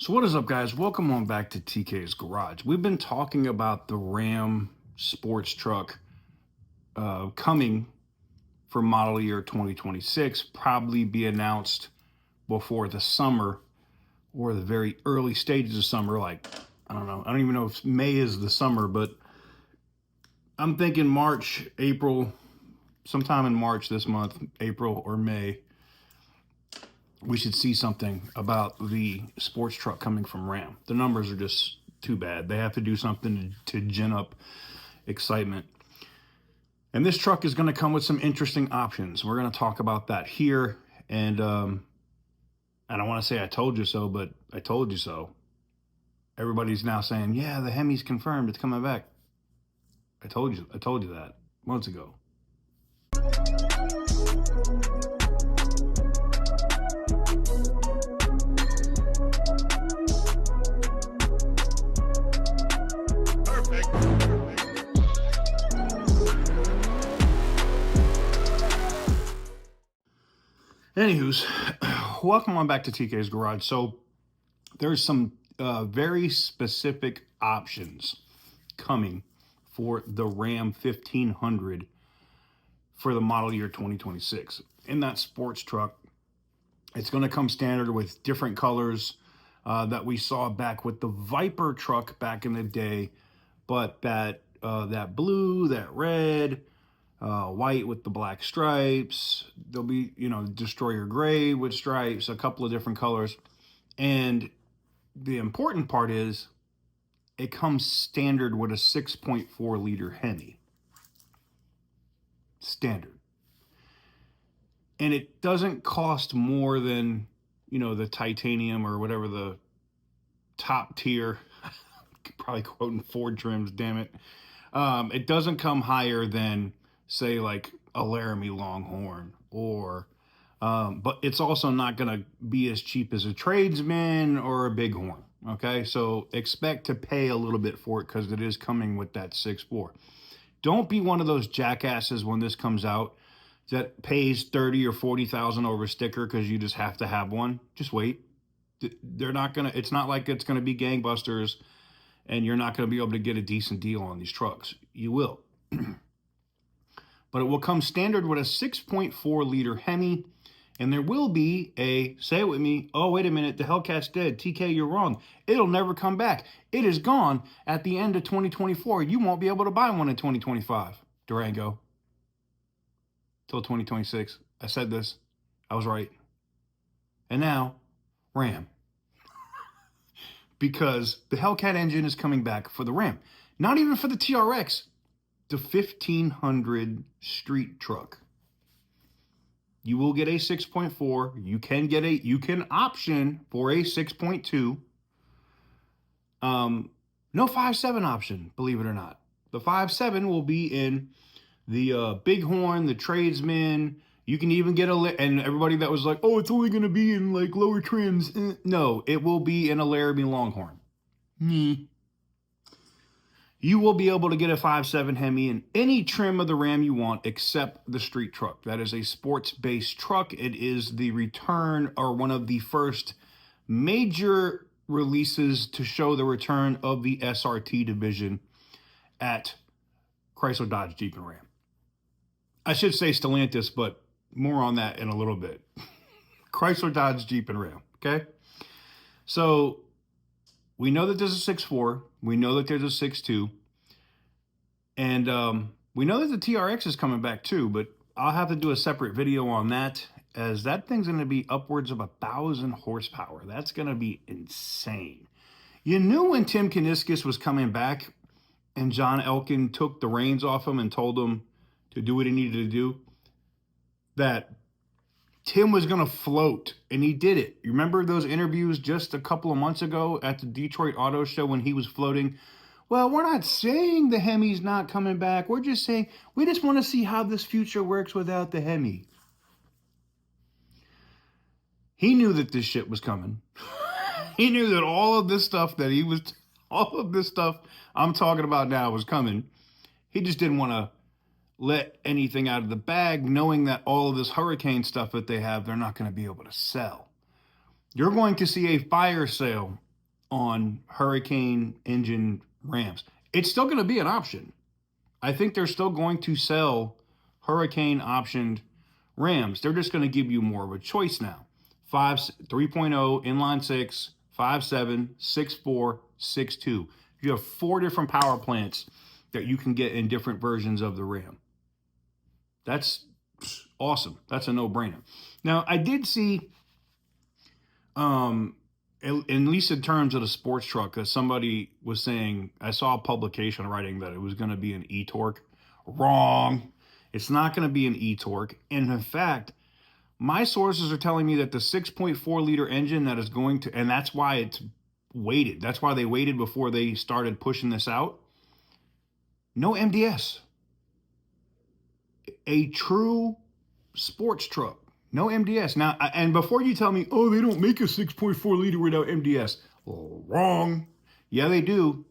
So what is up, guys? Welcome on back to TK's Garage. We've been talking about the Ram sports truck coming for model year 2026, probably be announced before the summer or the very early stages of summer. Like, I don't know. I don't even know if May is the summer, but I'm thinking March, April, sometime in March this month, April or May, we should see something about the sports truck coming from Ram. The numbers are just too bad. They have to do something to gin up excitement. And this truck is going to come with some interesting options. We're going to talk about that here. And I don't want to say I told you so, but I told you so. Everybody's now saying, yeah, the Hemi's confirmed. It's coming back. I told you that months ago. Anywho's, welcome on back to TK's Garage. So there's some very specific options coming for the Ram 1500 for the model year 2026. In that sports truck, it's going to come standard with different colors that we saw back with the Viper truck back in the day, but that blue, that red, white with the black stripes. There'll be, Destroyer gray with stripes, a couple of different colors. And the important part is it comes standard with a 6.4 liter Hemi. Standard. And it doesn't cost more than, the titanium or whatever the top tier, probably quoting Ford trims, damn it. It doesn't come higher than, say, like a Laramie Longhorn, or but it's also not going to be as cheap as a Tradesman or a Bighorn. Okay, so expect to pay a little bit for it because it is coming with that 6.4. Don't be one of those jackasses when this comes out that pays 30 or 40,000 over a sticker because you just have to have one. Just wait. They're not gonna. It's not like it's gonna be gangbusters, and you're not gonna be able to get a decent deal on these trucks. You will. But it will come standard with a 6.4 liter Hemi, and there will be a, say it with me, oh, wait a minute, the Hellcat's dead. TK, you're wrong. It'll never come back. It is gone at the end of 2024. You won't be able to buy one in 2025. Durango. Till 2026. I said this. I was right. And now, Ram. Because the Hellcat engine is coming back for the Ram. Not even for the TRX. The 1500 street truck. You will get a 6.4. You can option for a 6.2. No 5.7 option, believe it or not. The 5.7 will be in the Bighorn, the Tradesman. You can even get and everybody that was like, oh, it's only going to be in like lower trims. No, it will be in a Laramie Longhorn. You will be able to get a 5.7 Hemi in any trim of the Ram you want except the street truck. That is a sports-based truck. It is the return, or one of the first major releases to show the return of the SRT division at Chrysler, Dodge, Jeep, and Ram. I should say Stellantis, but more on that in a little bit. Chrysler, Dodge, Jeep, and Ram, okay? So we know that there's a 6.4. We know that there's a 6.2. And we know that the TRX is coming back too, but I'll have to do a separate video on that, as that thing's going to be upwards of 1,000 horsepower. That's going to be insane. You knew when Tim Kuniskis was coming back and John Elkin took the reins off him and told him to do what he needed to do, that Tim was going to float, and he did it. You remember those interviews just a couple of months ago at the Detroit Auto Show when he was floating? Well, we're not saying the Hemi's not coming back. We're just saying we just want to see how this future works without the Hemi. He knew that this shit was coming. He knew that all of this stuff I'm talking about now was coming. He just didn't want to let anything out of the bag, knowing that all of this hurricane stuff that they have, they're not going to be able to sell. You're going to see a fire sale on Hurricane engine Rams. It's still going to be an option. I think they're still going to sell Hurricane optioned Rams. They're just going to give you more of a choice now. 3.0, inline 6, 5.7, 6.4, 6.2. You have 4 different power plants that you can get in different versions of the Ram. That's awesome. That's a no-brainer. Now, I did see, at least in terms of the sports truck, that somebody was saying, I saw a publication writing that it was going to be an e-torque. Wrong. It's not going to be an e-torque. And in fact, my sources are telling me that the 6.4 liter engine that is going to, and that's why it's waited. That's why they waited before they started pushing this out. No MDS. A true sports truck. No MDS. Now, and before you tell me, oh, they don't make a 6.4 liter without MDS. Well, wrong. Yeah, they do.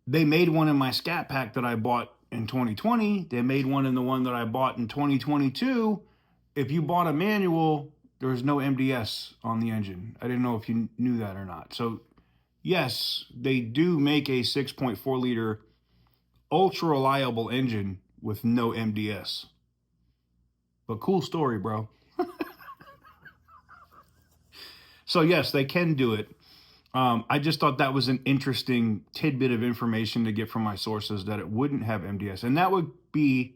They made one in my Scat Pack that I bought in 2020. They made one in the one that I bought in 2022. If you bought a manual, there's no MDS on the engine. I didn't know if you knew that or not. So, yes, they do make a 6.4 liter ultra reliable engine with no MDS. But cool story, bro. So, yes, they can do it. I just thought that was an interesting tidbit of information to get from my sources, that it wouldn't have MDS. And that would be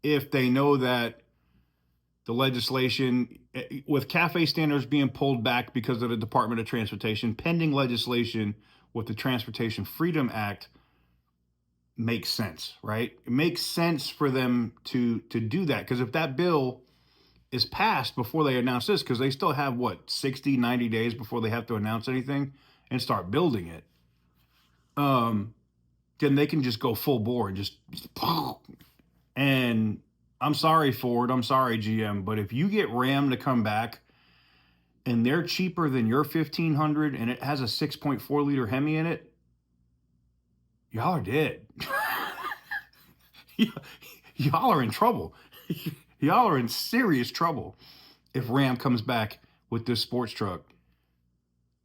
if they know that the legislation, with CAFE standards being pulled back because of the Department of Transportation, pending legislation with the Transportation Freedom Act makes sense, right? It makes sense for them to do that, because if that bill is passed before they announce this, because they still have, 60, 90 days before they have to announce anything and start building it, then they can just go full bore and just and I'm sorry, Ford, I'm sorry, GM, but if you get Ram to come back and they're cheaper than your 1500 and it has a 6.4 liter Hemi in it, y'all are dead. Y'all are in trouble. Y'all are in serious trouble if Ram comes back with this sports truck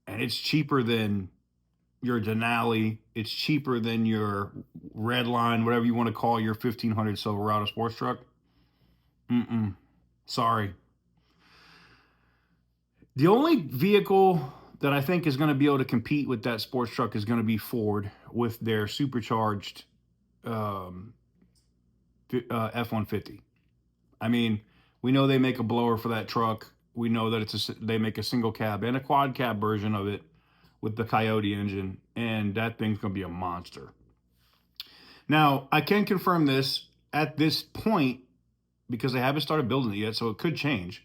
and it's cheaper than your Denali, it's cheaper than your Redline, whatever you want to call your 1500 Silverado sports truck. Sorry. The only vehicle that I think is going to be able to compete with that sports truck is going to be Ford with their supercharged F-150. I mean, we know they make a blower for that truck. We know that they make a single cab and a quad cab version of it with the Coyote engine, and that thing's going to be a monster. Now, I can confirm this at this point because they haven't started building it yet, so it could change.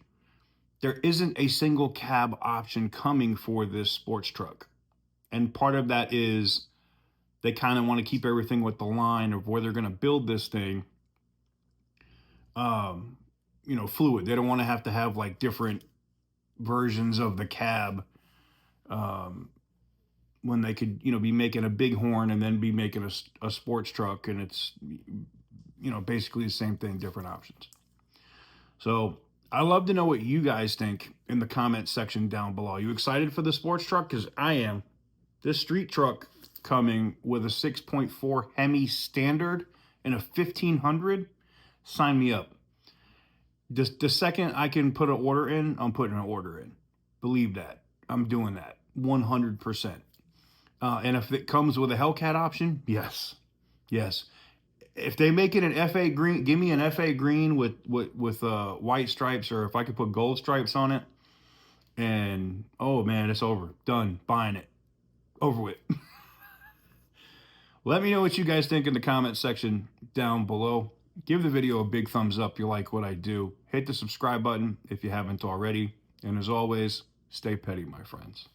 There isn't a single cab option coming for this sports truck. And part of that is they kind of want to keep everything with the line of where they're going to build this thing, fluid. They don't want to have like different versions of the cab when they could, be making a big horn and then be making a sports truck. And it's, basically the same thing, different options. So I'd love to know what you guys think in the comment section down below. Are you excited for the sports truck? Because I am. This street truck coming with a 6.4 Hemi standard and a 1500, sign me up. The second I can put an order in, I'm putting an order in. Believe that. I'm doing that 100%. And if it comes with a Hellcat option, yes. If they make it an FA green, give me an FA green with white stripes, or if I could put gold stripes on it, and oh man, it's over. Done. Buying it. Over with. Let me know what you guys think in the comment section down below. Give the video a big thumbs up if you like what I do. Hit the subscribe button if you haven't already. And as always, stay petty, my friends.